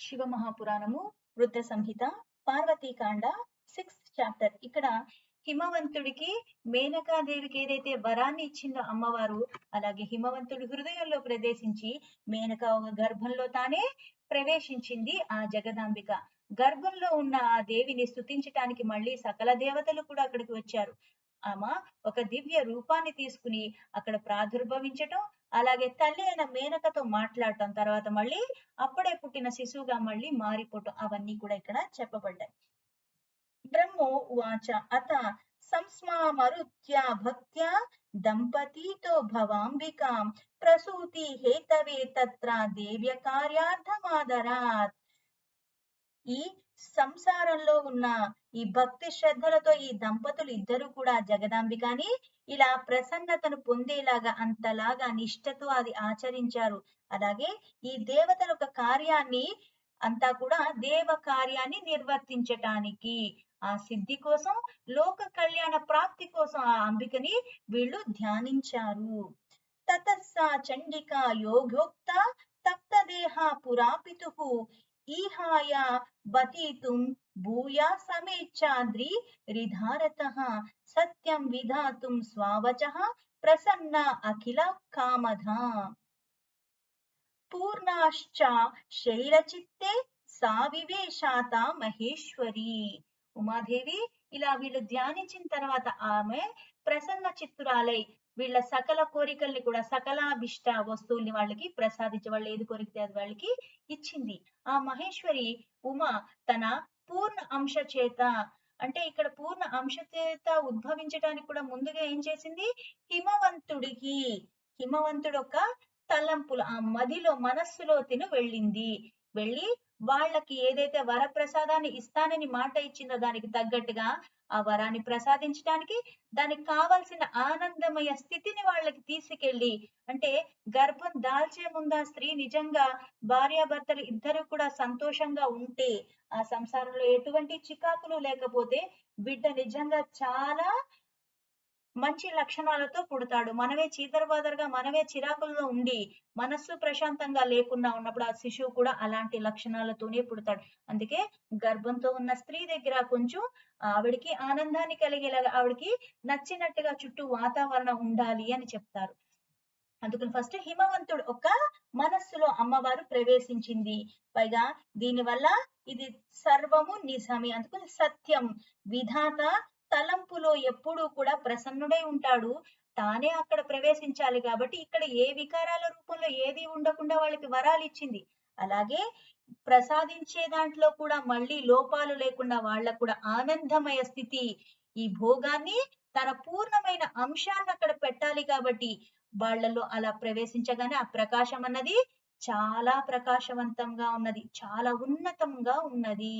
శివ మహాపురాణము వృద్ధ సంహిత పార్వతీకాండ 6th chapter. ఇక్కడ హిమవంతుడికి మేనకాదేవికి ఏదైతే వరాన్ని ఇచ్చిందో అమ్మవారు, అలాగే హిమవంతుడి హృదయంలో ప్రవేశించి మేనక ఒక గర్భంలో తానే ప్రవేశించింది ఆ జగదాంబిక. గర్భంలో ఉన్న ఆ దేవిని స్తుతించటానికి మళ్ళీ సకల దేవతలు కూడా అక్కడికి వచ్చారు. ఆమె ఒక దివ్య రూపాన్ని తీసుకుని అక్కడ ప్రాదుర్భవించటం, అలాగే తల్లి అయిన మేనకతో మాట్లాడటం, తర్వాత మళ్ళీ అప్పుడే పుట్టిన శిశువుగా మళ్ళీ మారిపోవటం, అవన్నీ కూడా ఇక్కడ చెప్పబడ్డాయి. బ్రహ్మో ఉవాచ అత సంస్మామరుత్యా భక్త్యా దంపతితో భవాంబికాం ప్రసూతి హేతవే తత్ర దేవ్య కార్యార్థమాదరాత్. ఈ సంసారంలో ఉన్న ఈ భక్తి శ్రద్ధలతో ఈ దంపతులు ఇద్దరు కూడా జగదాంబికాని ఇలా ప్రసన్నతను పొందేలాగా అంతలాగా నిష్ఠతో అది ఆచరించారు. అలాగే ఈ దేవతల ఒక కార్యాన్ని అంతా కూడా దేవ కార్యాన్ని నిర్వర్తించటానికి, ఆ సిద్ధి కోసం, లోక కళ్యాణ ప్రాప్తి కోసం ఆ అంబికని వీళ్ళు ధ్యానించారు. తతస్సా చండికా యోగోక్త తప్తదేహ పురాపితుః ఈహాయ బతీతుం భూయా సమేచ్ఛాద్రి రిధారతః సత్యం విధాతుం స్వావచః ప్రసన్న అఖిల కామధా. పూర్ణాశ్చ శైలచిత్తే సా వివేశాత మహేశ్వరి. ఉమాదేవి ఇలా వీళ్ళు ధ్యానించిన తర్వాత ఆమె ప్రసన్న చిత్తురాలై వీళ్ళ సకల కోరికల్ని కూడా, సకలాభిష్ట వస్తువుల్ని వాళ్ళకి ప్రసాదించి, వాళ్ళు ఏది కోరితే అది వాళ్ళకి ఇచ్చింది. ఆ మహేశ్వరి ఉమ తన పూర్ణ అంశ చేత, అంటే ఇక్కడ పూర్ణ అంశ చేత ఉద్భవించడానికి కూడా ముందుగా ఏం చేసింది, హిమవంతుడు ఒక తలంపులు ఆ మదిలో మనస్సులో తిను వెళ్ళింది. వెళ్ళి వాళ్ళకి ఏదైతే వరప్రసాదాన్ని ఇస్తానని మాట ఇచ్చిందో దానికి తగ్గట్టుగా ఆ వరాన్ని ప్రసాదించడానికి, దానికి కావాల్సిన ఆనందమయ స్థితిని వాళ్ళకి తీసుకెళ్ళి, అంటే గర్భం దాల్చే ముందు ఆ స్త్రీ నిజంగా భార్యాభర్తలు ఇద్దరు కూడా సంతోషంగా ఉంటే, ఆ సంసారంలో ఎటువంటి చికాకులు లేకపోతే బిడ్డ నిజంగా చాలా మంచి లక్షణాలతో పుడతాడు. మనమే చీదరబాదరగా, మనమే చిరాకుల్లో ఉండి మనస్సు ప్రశాంతంగా లేకుండా ఉన్నప్పుడు ఆ శిశువు కూడా అలాంటి లక్షణాలతోనే పుడతాడు. అందుకే గర్భంతో ఉన్న స్త్రీ దగ్గర కొంచెం ఆవిడికి ఆనందాన్ని కలిగేలాగా, ఆవిడికి నచ్చినట్టుగా చుట్టూ వాతావరణం ఉండాలి అని చెప్తారు. అందుకని ఫస్ట్ హిమవంతుడు ఒక మనస్సులో అమ్మవారు ప్రవేశించింది. పైగా దీనివల్ల ఇది సర్వము నిజమే, అందుకని సత్యం విధాత తలంపులో ఎప్పుడూ కూడా ప్రసన్నుడై ఉంటాడు. తానే అక్కడ ప్రవేశించాలి కాబట్టి ఇక్కడ ఏ వికారాల రూపంలో ఏది ఉండకుండా వాళ్ళకి వరాలు ఇచ్చింది. అలాగే ప్రసాదించే దాంట్లో కూడా మళ్ళీ లోపాలు లేకుండా వాళ్ళకు కూడా ఆనందమయ స్థితి, ఈ భోగాన్ని తన పూర్ణమైన అంశాన్ని అక్కడ పెట్టాలి కాబట్టి వాళ్ళలో అలా ప్రవేశించగానే ఆ ప్రకాశం అన్నది చాలా ప్రకాశవంతంగా ఉన్నది, చాలా ఉన్నతంగా ఉన్నది.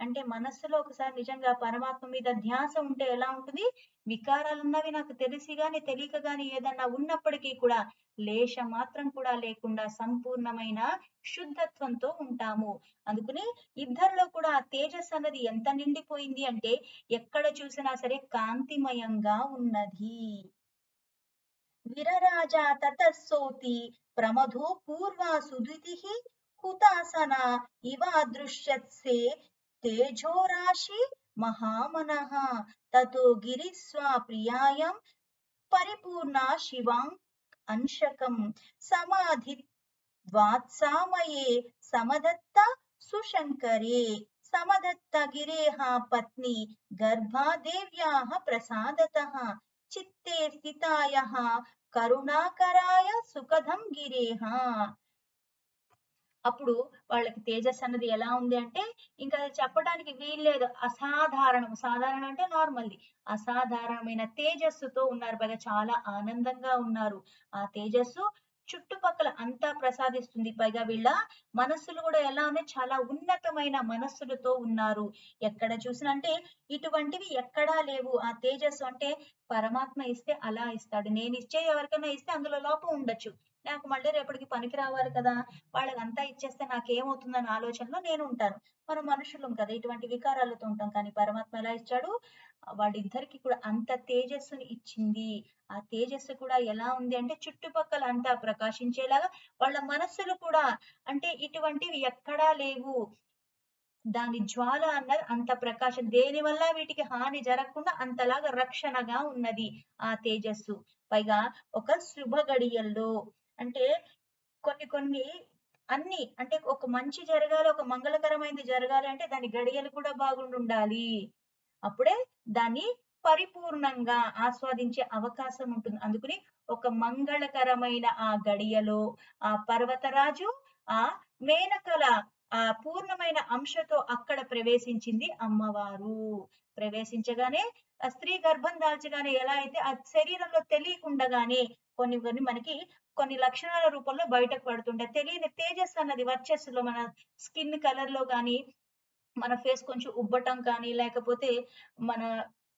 అంటే మనస్సులో ఒకసారి నిజంగా పరమాత్మ మీద ధ్యాస ఉంటే ఎలా ఉంటుంది, వికారాలు ఉన్నవి నాకు తెలిసి గాని తెలియక గాని ఏదన్నా ఉన్నప్పటికీ కూడా లేశ మాత్రం కూడా లేకుండా సంపూర్ణమైన శుద్ధత్వంతో ఉంటాము. అందుకని ఇద్దరిలో కూడా ఆ తేజస్ అన్నది ఎంత నిండిపోయింది అంటే ఎక్కడ చూసినా సరే కాంతిమయంగా ఉన్నది. విరరాజా తతస్సోతి ప్రమథో పూర్వా సుదితిః హుతాసన ఇవాదృశ్యత్సే తేజోరాశి మహామనః తతో గిరిస్వా ప్రియాయం పరిపూర్ణ శివాం అంశకం సమాధి ద్వాత్సామయే సమదత్త సుశంకరే సమదత్త గిరేహ పత్ని గర్భా దేవ్యాః ప్రసాదతః చిత్తే స్థితాయః కరుణాకరాయ సుఖదం గిరేహ. అప్పుడు వాళ్ళకి తేజస్ అన్నది ఎలా ఉంది అంటే ఇంకా చెప్పడానికి వీల్లేదు. అసాధారణం, సాధారణం అంటే నార్మల్ది, అసాధారణమైన తేజస్సుతో ఉన్నారు. పైగా చాలా ఆనందంగా ఉన్నారు. ఆ తేజస్సు చుట్టుపక్కల అంతా ప్రసాదిస్తుంది. పైగా వీళ్ళ మనస్సులు కూడా ఎలా ఉన్నాయి, చాలా ఉన్నతమైన మనస్సులతో ఉన్నారు. ఎక్కడ చూసినా అంటే ఇటువంటివి ఎక్కడా లేవు. ఆ తేజస్సు అంటే పరమాత్మ ఇస్తే అలా ఇస్తాడు, నేను ఇచ్చే ఎవరికైనా ఇస్తే అందులో లోపం ఉండొచ్చు, నాకు మళ్ళీ రేపటికి పనికి రావాలి కదా! వాళ్ళకంతా ఇచ్చేస్తే నాకేమవుతుందన్న ఆలోచనలో నేనుంటాను. మనం మనుషులం కదా! ఇటువంటి వికారాలతో ఉంటాం. కానీ పరమాత్మ ఎలా ఇచ్చాడు? వాళ్ళిద్దరికీ కూడా అంత తేజస్సుని ఇచ్చింది. ఆ తేజస్సు కూడా ఎలా ఉంది అంటే చుట్టుపక్కల అంతా ప్రకాశించేలాగా వాళ్ళ మనస్సులు కూడా అంటే ఇటువంటివి ఎక్కడా లేవు. దాని జ్వాల అన్నది అంత ప్రకాశం దేనివల్ల వీటికి హాని జరగకుండా అంతలాగా రక్షణగా ఉన్నది ఆ తేజస్సు. పైగా ఒక శుభ గడియల్లో అంటే కొన్ని కొన్ని అన్ని అంటే ఒక మంచి జరగాలి, ఒక మంగళకరమైనది జరగాలి అంటే దాని గడియలు కూడా బాగుండుండాలి. అప్పుడే దాన్ని పరిపూర్ణంగా ఆస్వాదించే అవకాశం ఉంటుంది. అందుకని ఒక మంగళకరమైన ఆ గడియలో ఆ పర్వతరాజు ఆ మేనకల ఆ పూర్ణమైన అంశతో అక్కడ ప్రవేశించింది అమ్మవారు. ప్రవేశించగానే ఆ స్త్రీ గర్భం దాల్చగానే ఎలా అయితే ఆ శరీరంలో తెలియకుండగానే కొన్ని కొన్ని మనకి కొన్ని లక్షణాల రూపంలో బయటకు పడుతుంటాయి. తెలియని తేజస్సు అన్నది వర్చస్సులో మన స్కిన్ కలర్‌లో గాని మన ఫేస్ కొంచెం ఉబ్బటం కానీ, లేకపోతే మన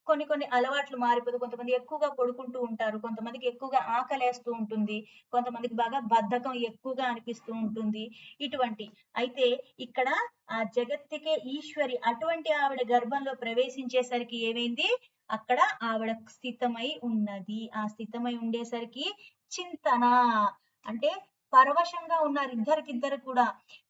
కొన్ని కొన్ని అలవాట్లు మారిపోతే కొంతమంది ఎక్కువగా పడుకుంటూ ఉంటారు. కొంతమందికి ఎక్కువగా ఆకలేస్తూ ఉంటుంది. కొంతమందికి బాగా బద్ధకం ఎక్కువగా అనిపిస్తూ ఉంటుంది. ఇటువంటి. అయితే ఇక్కడ ఆ జగత్తుకే ఈశ్వరి అటువంటి ఆవిడ గర్భంలో ప్రవేశించేసరికి ఏమైంది? అక్కడ ఆవిడ స్థితమై ఉన్నది. ఆ స్థితమై ఉండేసరికి చింతన అంటే పరవశంగా ఉన్నారు ఇద్దరికిద్దరు కూడా.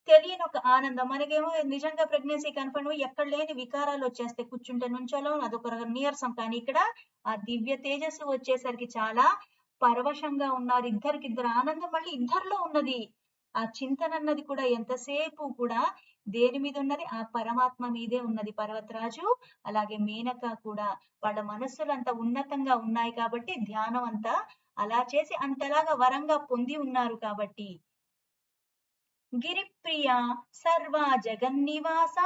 తెలియని ఒక ఆనందం. మనకేమో నిజంగా ప్రెగ్నెన్సీ కన్ఫర్మ్ అయ్యి ఎక్కడ లేని వికారాలొచ్చేస్తాయి. కూర్చుంటే నుంచోలేం. అదొక నీరసం. కానీ ఇక్కడ ఆ దివ్య తేజస్సు వచ్చేసరికి చాలా పరవశంగా ఉన్నారు. ఇద్దరికిద్దరు ఆనందం మళ్ళీ ఇద్దరిలో ఉన్నది. ఆ చింతనన్నది కూడా ఎంతసేపు కూడా దేని మీద ఉన్నది? ఆ పరమాత్మ మీదే ఉన్నది. పర్వతరాజు అలాగే మేనక కూడా. వాళ్ళ మనస్సులు అంత ఉన్నతంగా ఉన్నాయి కాబట్టి ధ్యానం అంతా అలా చేసి అంతలాగా వరంగా పొంది ఉన్నారు కాబట్టి. గిరిప్రియ సర్వా జగన్నివాస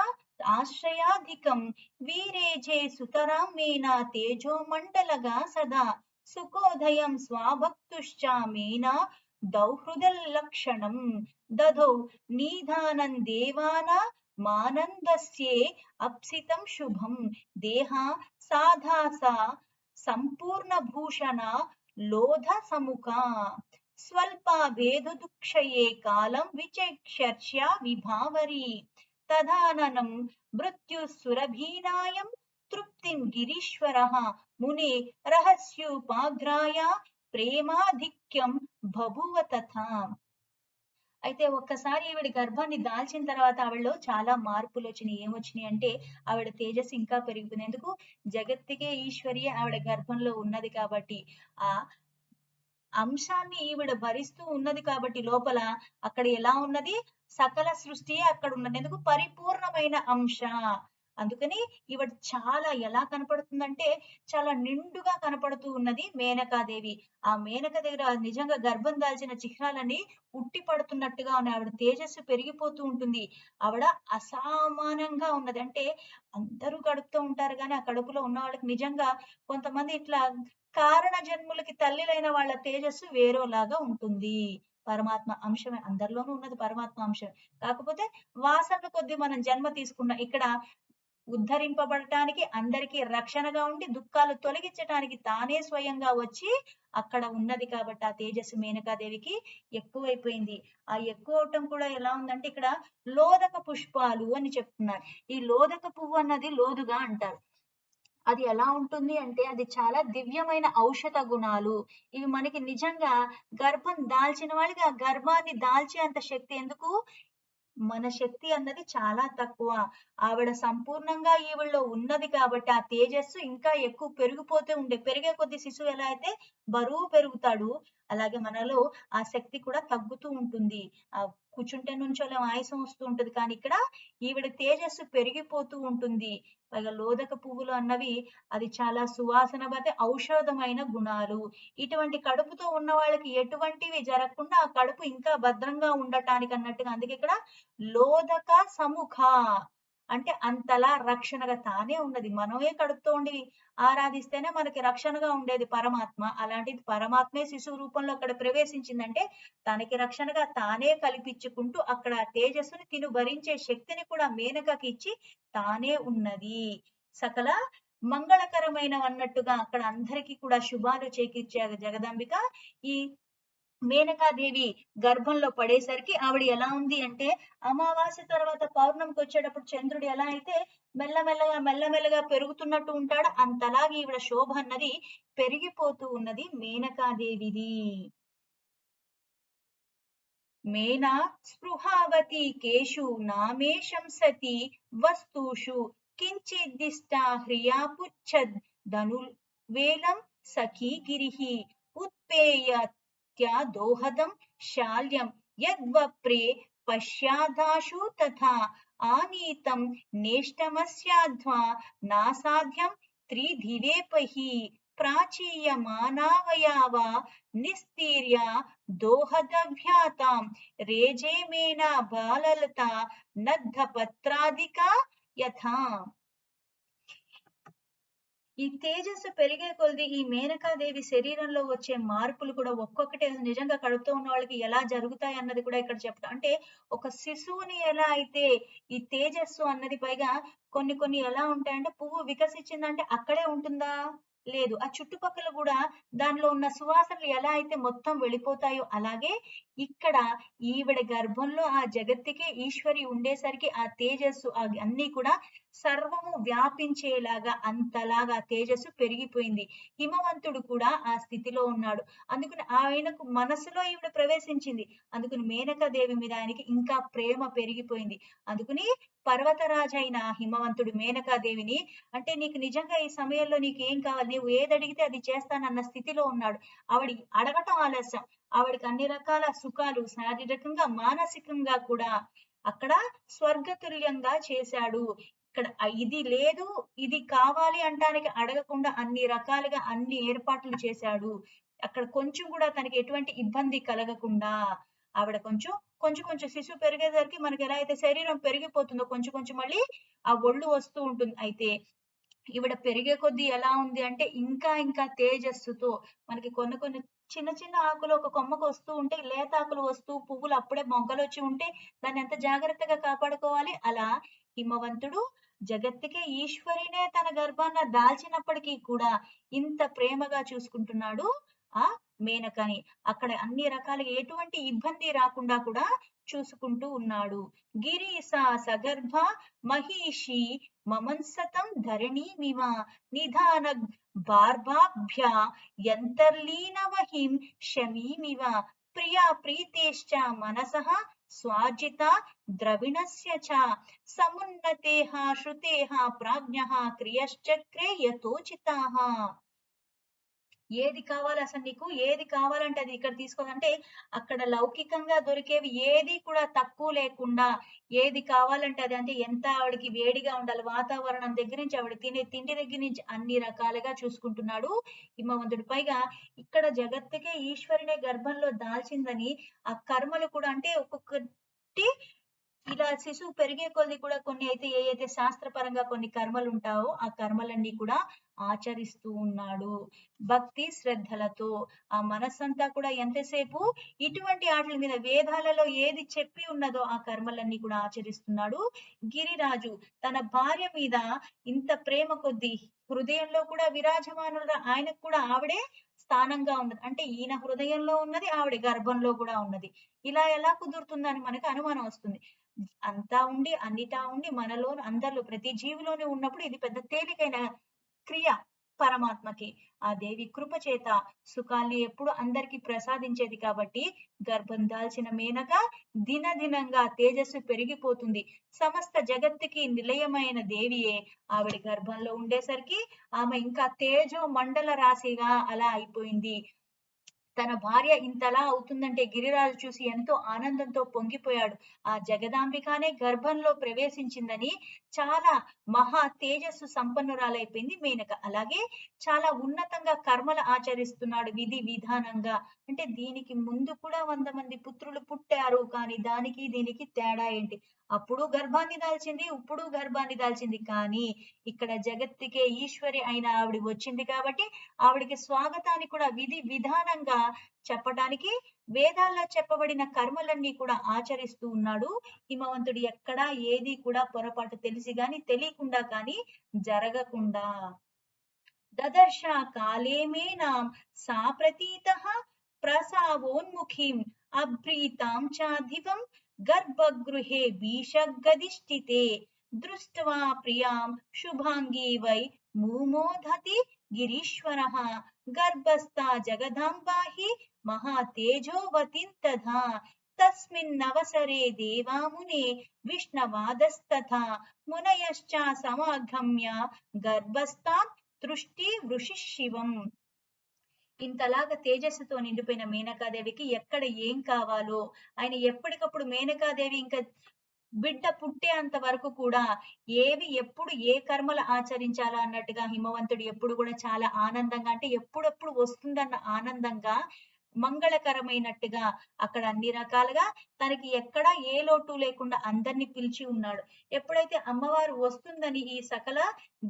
ఆశ్రయాధికం వీరేజే సుతరాం మేనా తేజో మండలగా సదా సుఖోదయం స్వాభక్తుశ్చ మేనా దౌహృదల్లక్షణం దధౌ నిధానం దేవాన మానందస్యే అప్సితం శుభం దేహ సాధాస సంపూర్ణ భూషణ లోధ సముఖ స్వల్పాభేదుదుక్షయే కాలం విచక్షర్ష్య విభావరి తదాననం మృత్యుస్సురభీనాయం తృప్తిం గిరీశ్వరః మునే రహస్యోపాగ్రాయ ప్రేమాధిక్యం బభువ తథా. అయితే ఒక్కసారి ఈవిడ గర్భాన్ని దాల్చిన తర్వాత ఆవిడలో చాలా మార్పులొచ్చినియి. ఏమొచ్చినియి అంటే ఆవిడ తేజస్సు ఇంకా పెరిగిపోయింది. ఎందుకు? జగత్తుకే ఈశ్వరి ఆవిడ గర్భంలో ఉన్నది కాబట్టి. ఆ అంశాన్ని ఈవిడ భరిస్తూ ఉన్నది కాబట్టి లోపల అక్కడ ఎలా ఉన్నది? సకల సృష్టియే అక్కడ ఉన్నది. ఎందుకు? పరిపూర్ణమైన అంశ. అందుకని ఈవిడ చాలా ఎలా కనపడుతుందంటే చాలా నిండుగా కనపడుతూ ఉన్నది మేనకాదేవి. ఆ మేనక దగ్గర నిజంగా గర్భం దాల్చిన చిహ్నాలన్నీ ఉట్టి పడుతున్నట్టుగా ఉన్నాయి. ఆవిడ తేజస్సు పెరిగిపోతూ ఉంటుంది. ఆవిడ అసమానంగా ఉన్నది. అంటే అందరూ కడుపుతో ఉంటారు గానీ, ఆ కడుపులో ఉన్న వాళ్ళకి నిజంగా కొంతమంది ఇట్లా కారణ జన్ములకి తల్లిలైన వాళ్ళ తేజస్సు వేరేలాగా ఉంటుంది. పరమాత్మ అంశమే. అందరిలోనూ ఉన్నది పరమాత్మ అంశమే. కాకపోతే వాసనల కొద్దీ మనం జన్మ తీసుకున్నాం. ఇక్కడ ఉద్ధరింపబడటానికి, అందరికీ రక్షణగా ఉండి, దుఃఖాలు తొలగించటానికి తానే స్వయంగా వచ్చి అక్కడ ఉన్నది కాబట్టి ఆ తేజస్సు మేనకాదేవికి ఎక్కువైపోయింది. ఆ ఎక్కువవటం కూడా ఎలా ఉందంటే ఇక్కడ లోదక పుష్పాలు అని చెప్తున్నారు. ఈ లోదక పువ్వు అన్నది లోదుగా అంటారు. అది ఎలా ఉంటుంది అంటే అది చాలా దివ్యమైన ఔషధ గుణాలు. ఇవి మనకి నిజంగా గర్భం దాల్చిన వాళ్ళకి ఆ గర్భాన్ని దాల్చే అంత శక్తి ఎందుకు? మన శక్తి అన్నది చాలా తక్కువ. ఆవిడ సంపూర్ణంగా ఈవిడలో ఉన్నది కాబట్టి ఆ తేజస్సు ఇంకా ఎక్కువ పెరిగిపోతూ ఉండే పెరిగే కొద్దీ శిశువు ఎలా అయితే బరువు పెరుగుతాడు. అలాగే మనలో ఆ శక్తి కూడా తగ్గుతూ ఉంటుంది. కూర్చుంటే నుంచోలేం ఆయాసం వస్తూ ఉంటది. కానీ ఇక్కడ ఈవిడ తేజస్సు పెరిగిపోతూ ఉంటుంది. పైగా లోదక పువ్వులు అన్నవి అది చాలా సువాసన భరిత ఔషధమైన గుణాలు. ఇటువంటి కడుపుతో ఉన్న వాళ్ళకి ఎటువంటివి జరగకుండా ఆ కడుపు ఇంకా భద్రంగా ఉండటానికి అన్నట్టుగా అందుకే ఇక్కడ లోదక సముఖ అంటే అంతలా రక్షణగా తానే ఉన్నది. మనమే కడుపుతో ఉండి ఆరాధిస్తేనే మనకి రక్షణగా ఉండేది పరమాత్మ. అలాంటిది పరమాత్మే శిశువు రూపంలో అక్కడ ప్రవేశించిందంటే తనకి రక్షణగా తానే కల్పించుకుంటూ అక్కడ ఆ తేజస్సుని తిను భరించే శక్తిని కూడా మేనకకి ఇచ్చి తానే ఉన్నది. సకల మంగళకరమైనవన్నట్టుగా అక్కడ అందరికీ కూడా శుభాలు చేకూర్చే జగదంబిక ఈ మేనకాదేవి గర్భంలో పడేసరికి ఆవిడ ఎలా ఉంది అంటే, అమావాస్య తర్వాత పౌర్ణమికి వచ్చేటప్పుడు చంద్రుడు ఎలా అయితే మెల్లమెల్లగా పెరుగుతున్నట్టు ఉంటాడో అంతలాగా ఈవిడ శోభ అన్నది పెరిగిపోతూ ఉన్నది మేనకాదేవిది. మేనా స్పృహావతి కేషు నామే శంసతి వస్తూషు కించిద్దిష్టా హ్రియాపుచ్చద్ ధనుర్వేలం సఖీ గిరిః ఉత్పేయత్యా దోహదం శాల్యం యద్వప్రే పశ్యాదాశు తథా ఆనీతం నేష్టమస్యాధ్వా నాసాధ్యం త్రిధివేపహి ప్రాచీయమానావయావా నిస్తీర్య దోహదభ్యాతాం రేజేమేన బాలలత నద్ధపత్రాదికా యథా. ఈ తేజస్సు పెరిగే కొలది ఈ మేనకాదేవి శరీరంలో వచ్చే మార్పులు కూడా ఒక్కొక్కటి నిజంగా కడుపుతో ఉన్న వాళ్ళకి ఎలా జరుగుతాయి అన్నది కూడా ఇక్కడ చెప్తా. అంటే ఒక శిశువుని ఎలా అయితే ఈ తేజస్సు అన్నది పైగా కొన్ని ఎలా ఉంటాయంటే, పువ్వు వికసించిందంటే అక్కడే ఉంటుందా? లేదు. ఆ చుట్టుపక్కల కూడా దానిలో ఉన్న సువాసనలు ఎలా అయితే మొత్తం వెళ్ళిపోతాయో అలాగే ఇక్కడ ఈవిడ గర్భంలో ఆ జగత్తుకే ఈశ్వరి ఉండేసరికి ఆ తేజస్సు అన్ని కూడా సర్వము వ్యాపించేలాగా అంతలాగా తేజస్సు పెరిగిపోయింది. హిమవంతుడు కూడా ఆ స్థితిలో ఉన్నాడు. అందుకని ఆయనకు మనసులో ఈవిడ ప్రవేశించింది. అందుకని మేనకాదేవి మీద ఆయనకి ఇంకా ప్రేమ పెరిగిపోయింది. అందుకని పర్వతరాజైన హిమవంతుడు మేనకాదేవిని, అంటే నీకు నిజంగా ఈ సమయంలో నీకు ఏం కావాలి, నువ్వు ఏది అడిగితే అది చేస్తానన్న స్థితిలో ఉన్నాడు. ఆవిడ అడగటం ఆలస్యం. ఆవిడకి అన్ని రకాల సుఖాలు శారీరకంగా మానసికంగా కూడా అక్కడ స్వర్గతుల్యంగా చేశాడు. ఇక్కడ ఇది లేదు ఇది కావాలి అంటానికి అడగకుండా అన్ని రకాలుగా అన్ని ఏర్పాట్లు చేశాడు. అక్కడ కొంచెం కూడా తనకి ఎటువంటి ఇబ్బంది కలగకుండా ఆవిడ కొంచెం శిశువు పెరిగేసరికి మనకి ఎలా అయితే శరీరం పెరిగిపోతుందో కొంచెం మళ్ళీ ఆ ఒళ్ళు వస్తూ ఉంటుంది. అయితే ఈవిడ పెరిగే కొద్దీ ఎలా ఉంది అంటే ఇంకా తేజస్సుతో మనకి కొన్ని చిన్న ఆకులు ఒక కొమ్మకు వస్తూ ఉంటే, లేత ఆకులు వస్తూ పువ్వులు అప్పుడే మొగ్గలు వచ్చి ఉంటే దాన్ని ఎంత జాగ్రత్తగా కాపాడుకోవాలి. అలా హిమవంతుడు జగత్తుకే ఈశ్వరినే తన గర్భాన దాల్చినప్పటికీ కూడా ఇంత ప్రేమగా చూసుకుంటున్నాడు ఆ మేనకని. అక్కడ అన్ని రకాలుగా ఎటువంటి ఇబ్బంది రాకుండా కూడా చూసుకుంటూ ఉన్నాడు. గిరీశా సగర్భ మహిషి మమన్సతం ధరణీమివ నిధాన బార్బాభ్య యంతర్లీనవహిం శమీమివ ప్రియా ప్రీతేశ్చ మనసః స్వార్జిత ద్రవిణస్య చ సమున్నతేః శ్రుతేః ప్రాజ్ఞః క్రియశ్చక్రే యథోచితాః. ఏది కావాలి అసలు నీకు ఏది కావాలంటే అది ఇక్కడ తీసుకోవాలంటే అక్కడ లౌకికంగా దొరికేవి ఏది కూడా తక్కువ లేకుండా ఏది కావాలంటే అది, అంటే ఎంత ఆవిడకి వేడిగా ఉండాలి వాతావరణం దగ్గర నుంచి ఆవిడ తినే తిండి దగ్గర నుంచి అన్ని రకాలుగా చూసుకుంటున్నాడు హిమవంతుడు. పైగా ఇక్కడ జగత్తుకే ఈశ్వరునే గర్భంలో దాల్చిందని ఆ కర్మలు కూడా, అంటే ఒక్కొక్కటి ఇలా శిశువు పెరిగే కొద్ది కూడా కొన్ని అయితే ఏ అయితే శాస్త్రపరంగా కొన్ని కర్మలు ఉంటావో ఆ కర్మలన్నీ కూడా ఆచరిస్తూ ఉన్నాడు భక్తి శ్రద్ధలతో. ఆ మనస్సంతా కూడా ఎంతసేపు ఇటువంటి ఆటల మీద వేదాలలో ఏది చెప్పి ఉన్నదో ఆ కర్మలన్నీ కూడా ఆచరిస్తున్నాడు గిరిరాజు. తన భార్య మీద ఇంత ప్రేమ కొద్దీ హృదయంలో కూడా విరాజమానుడు ఆయనకు కూడా ఆవిడే స్థానంగా ఉన్నది. అంటే ఈయన హృదయంలో ఉన్నది ఆవిడ గర్భంలో కూడా ఉన్నది. ఇలా ఎలా కుదురుతుందని మనకు అనుమానం వస్తుంది. అంతా ఉండి అన్నిటా ఉండి మనలో అందరిలో ప్రతి జీవిలోనే ఉన్నప్పుడు ఇది పెద్ద తేలికైన క్రియ పరమాత్మకి. ఆ దేవి కృప చేత సుఖాల్ని ఎప్పుడు అందరికి ప్రసాదించేది కాబట్టి గర్భం దాల్చిన మేనక దినదినంగా తేజస్సు పెరిగిపోతుంది. సమస్త జగత్తుకి నిలయమైన దేవియే ఆవిడ గర్భంలో ఉండేసరికి ఆమె ఇంకా తేజో మండల రాశిగా అలా అయిపోయింది. తన భార్య ఇంతలా అవుతుందంటే గిరిరాజు చూసి ఎంతో ఆనందంతో పొంగిపోయాడు. ఆ జగదాంబికానే గర్భంలో ప్రవేశించిందని చాలా మహా తేజస్సు సంపన్నురాలైపోయింది మేనక. అలాగే చాలా ఉన్నతంగా కర్మలు ఆచరిస్తున్నాడు విధి విధానంగా. అంటే దీనికి ముందు కూడా 100 మంది పుత్రులు పుట్టారు, కానీ దానికి దీనికి తేడా ఏంటి? అప్పుడు గర్భాన్ని దాల్చింది, ఇప్పుడు గర్భాన్ని దాల్చింది. కానీ ఇక్కడ జగత్తుకే ఈశ్వరి అయిన ఆవిడ వచ్చింది కాబట్టి ఆవిడికి స్వాగతాన్ని కూడా విధి విధానంగా చెప్పడానికి వేదాల్లో చెప్పబడిన కర్మలన్నీ కూడా ఆచరిస్తూ ఉన్నాడు హిమవంతుడు. ఎక్కడా ఏది కూడా పొరపాటు తెలిసి గాని తెలియకుండా కానీ జరగకుండా. దదర్శ కాలేమేనాం సాప్రతీతః ప్రసావోన్ముఖీం అభ్రీతాం చాధివం గర్భగృహే భీషగ్గదిష్ఠితే దృష్ట్వా ప్రియాం శుభాంగీ వై ముమోధతి గిరీశ్వరః గర్భస్థా జగదాంబా హి మహాతేజోవతిం తథా తస్మిన్నవసరే దేవామునే విష్ణవాదస్తథా మునయశ్చ సమాగమ్య గర్భస్థాం దృష్టి వృషి శివం. ఇంతలాగా తేజస్సుతో నిండిపోయిన మేనకాదేవికి ఎక్కడ ఏం కావాలో ఆయన ఎప్పటికప్పుడు మేనకాదేవి ఇంకా బిడ్డ పుట్టేంత వరకు కూడా ఏవి ఎప్పుడు ఏ కర్మలు ఆచరించాలా అన్నట్టుగా హిమవంతుడు ఎప్పుడు కూడా చాలా ఆనందంగా, అంటే ఎప్పుడెప్పుడు వస్తుందన్న ఆనందంగా, మంగళకరమైనట్టుగా అక్కడ అన్ని రకాలుగా తనకి ఎక్కడా ఏ లోటు లేకుండా అందరినీ పిలిచి ఉన్నాడు. ఎప్పుడైతే అమ్మవారు వస్తుందని ఈ సకల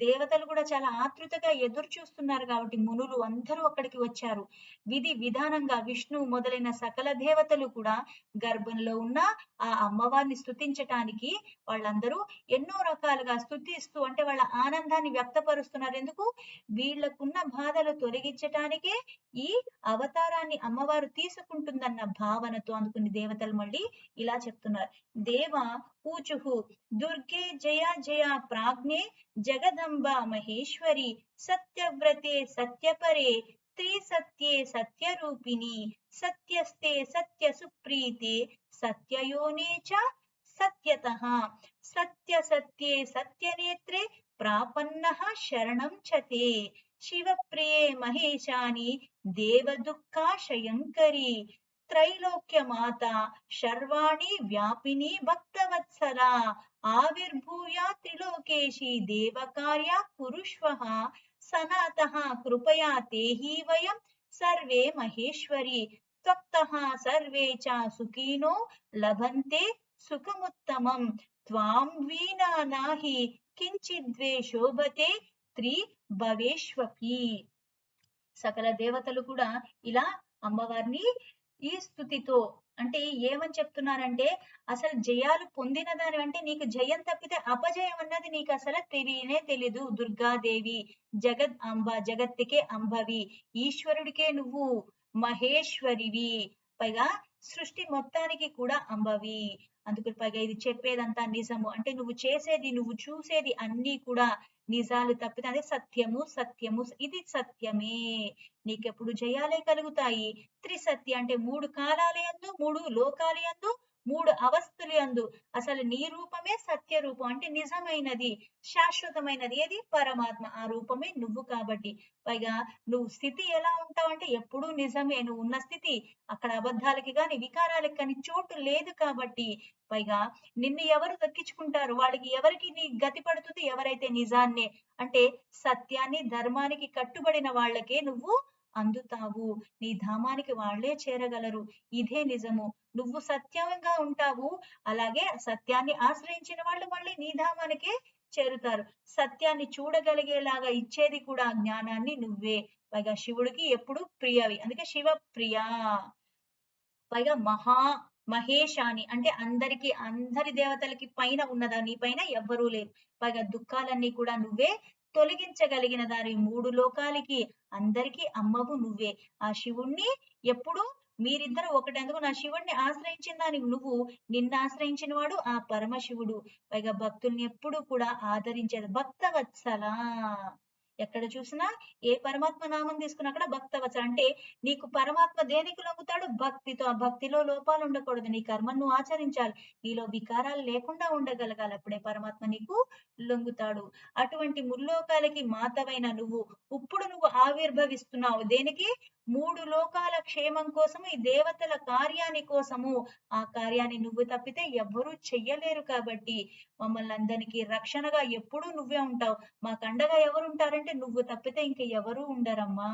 దేవతలు కూడా చాలా ఆతృతగా ఎదురు చూస్తున్నారు కాబట్టి మునులు అందరూ అక్కడికి వచ్చారు. విధి విధానంగా విష్ణువు మొదలైన సకల దేవతలు కూడా గర్భంలో ఉన్న ఆ అమ్మవారిని స్తుతించటానికి వాళ్ళందరూ ఎన్నో రకాలుగా స్తుతిస్తూ, అంటే వాళ్ళ ఆనందాన్ని వ్యక్తపరుస్తున్నారు. ఎందుకు? వీళ్ళకున్న బాధలు తొలగించటానికే ఈ అవతారాన్ని అమ్మవారు తీసుకుంటుందన్న భావనతో. అందుకుని దేవతలు మళ్ళీ ఇలా చెప్తున్నారు. దేవ ఊచుహు దుర్గే జయ జయ ప్రాజ్ఞే జగదంబ మహేశ్వరి సత్యవ్రతే సత్యపరే త్రిసత్యే సత్యరూపిణి సత్యస్తే సత్య సుప్రీతే సత్యయోనే చ సత్యతః సత్య సత్యే సత్యనేత్రే ప్రాపన్నః శరణం చతే శివప్రియే మహేశాని దేవదుఃఖాశయంకరి త్రైలోక్య మాత శర్వాణి వ్యాపిని భక్తవత్సలా ఆవిర్భూయా త్రిలోకేశి దేవకార్య కురుష్వః సనాతః కృపయా తేహి వయం సర్వే మహేశ్వరి త్వక్తః సర్వే చ సుఖినో లభంతే సుఖముత్తమం త్వాం వీనా నాహి కించిద్వే శోభతే త్రి భవేష్వపి. సకల దేవతలు కూడా ఇలా అమ్మవారిని ఈ స్థుతితో, అంటే ఏమని చెప్తున్నారంటే, అసలు జయాలు పొందిన దాని అంటే నీకు జయం తప్పితే అపజయం అన్నది నీకు అసలు తెలియనే తెలీదు. దుర్గాదేవి జగద్ అంబ, జగత్తుకే అంబవి, ఈశ్వరుడికే నువ్వు మహేశ్వరివి, పైగా సృష్టి మొత్తానికి కూడా అంబవి. అందుకు పైగా ఇది చెప్పేదంతా నిజము, అంటే నువ్వు చేసేది నువ్వు చూసేది అన్ని కూడా నిజాలు తప్పితే అదే సత్యము, సత్యము ఇది సత్యమే, నీకెప్పుడు జయాలే కలుగుతాయి. త్రిసత్య అంటే మూడు కాలాలయందు, మూడు లోకాలయందు, మూడు అవస్థలయందు అసలు నీ రూపమే సత్య రూపం, అంటే నిజమైనది, శాశ్వతమైనది. ఏది? పరమాత్మ. ఆ రూపమే నువ్వు కాబట్టి పైగా నువ్వు స్థితి ఎలా ఉంటావు అంటే ఎప్పుడూ నిజమే, నువ్వు ఉన్న స్థితి. అక్కడ అబద్ధాలకి గాని వికారాలకి కానీ చోటు లేదు కాబట్టి పైగా నిన్ను ఎవరు దక్కించుకుంటారు, వాళ్ళకి ఎవరికి నీ గతి పడుతుంది? ఎవరైతే నిజాన్నే, అంటే సత్యాన్ని ధర్మానికి కట్టుబడిన వాళ్ళకే నువ్వు అందుతావు, నీ ధామానికి వాళ్లే చేరగలరు. ఇదే నిజము. నువ్వు సత్యంగా ఉంటావు, అలాగే సత్యాన్ని ఆశ్రయించిన వాళ్ళు మళ్ళీ నీ ధామానికే చేరుతారు. సత్యాన్ని చూడగలిగేలాగా ఇచ్చేది కూడా జ్ఞానాన్ని నువ్వే. పైగా శివుడికి ఎప్పుడు ప్రియవి, అందుకే శివ ప్రియా. పైగా మహేశాని అంటే అందరికి, అందరి దేవతలకి పైన ఉన్నదా, నీ పైన ఎవ్వరూ లేరు. పైగా దుఃఖాలన్నీ కూడా నువ్వే తొలగించగలిగిన దాని, మూడు లోకాలకి అందరికీ అమ్మవు నువ్వే. ఆ శివుణ్ణి ఎప్పుడు మీరిద్దరు ఒకటెందుకు, నా శివుణ్ణి ఆశ్రయించిన దానికి నువ్వు, నిన్ను ఆశ్రయించిన వాడు ఆ పరమశివుడు. పైగా భక్తుల్ని ఎప్పుడు కూడా ఆదరించేది. భక్తవత్సలా, ఎక్కడ చూసినా ఏ పరమాత్మ నామం తీసుకున్నా అక్కడ భక్తవత్సల, అంటే నీకు పరమాత్మ దేనికి లొంగుతాడు? భక్తితో. ఆ భక్తిలో లోపాలు ఉండకూడదు, నీ కర్మను నువ్వు ఆచరించాలి, నీలో వికారాలు లేకుండా ఉండగలగాలి, అప్పుడే పరమాత్మ నీకు లొంగుతాడు. అటువంటి ముల్లోకాలకి మాతవైన నువ్వు ఇప్పుడు నువ్వు ఆవిర్భవిస్తున్నావు దేనికి? మూడు లోకాల క్షేమం కోసము, ఈ దేవతల కార్యాని కోసము. ఆ కార్యాన్ని నువ్వు తప్పితే ఎవ్వరూ చెయ్యలేరు కాబట్టి మమ్మల్ని అందరికీ రక్షణగా ఎప్పుడూ నువ్వే ఉంటావు. మాకండగా ఎవరు ఉంటారంటే నువ్వు తప్పితే ఇంక ఎవరూ ఉండరమ్మా.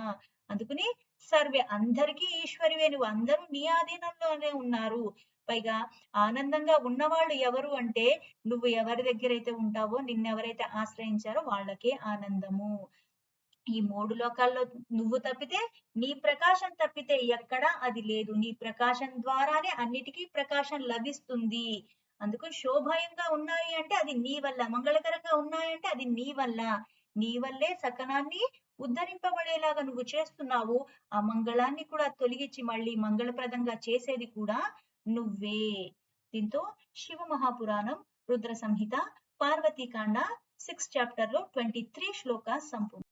అందుకని సర్వే అందరికీ ఈశ్వరివే నువ్వు, అందరూ నీ ఆధీనంలోనే ఉన్నారు. పైగా ఆనందంగా ఉన్నవాళ్ళు ఎవరు అంటే నువ్వు ఎవరి దగ్గర అయితే ఉంటావో, నిన్నెవరైతే ఆశ్రయించారో వాళ్ళకే ఆనందము. ఈ మూడు లోకాల్లో నువ్వు తప్పితే, నీ ప్రకాశం తప్పితే ఎక్కడా అది లేదు. నీ ప్రకాశం ద్వారానే అన్నిటికీ ప్రకాశం లభిస్తుంది. అందుకు శోభాయంగా ఉన్నాయి అంటే అది నీ వల్ల, మంగళకరంగా ఉన్నాయంటే అది నీ వల్ల. నీ వల్లే సకలాన్ని ఉద్ధరింపబడేలాగా నువ్వు చేస్తున్నావు. ఆ మంగళాన్ని కూడా తొలగించి మళ్ళీ మంగళప్రదంగా చేసేది కూడా నువ్వే. దీంతో శివ మహాపురాణం రుద్ర సంహిత పార్వతీకాండ 6th చాప్టర్ లో 23 శ్లోకాస్ సంపూర్ణం.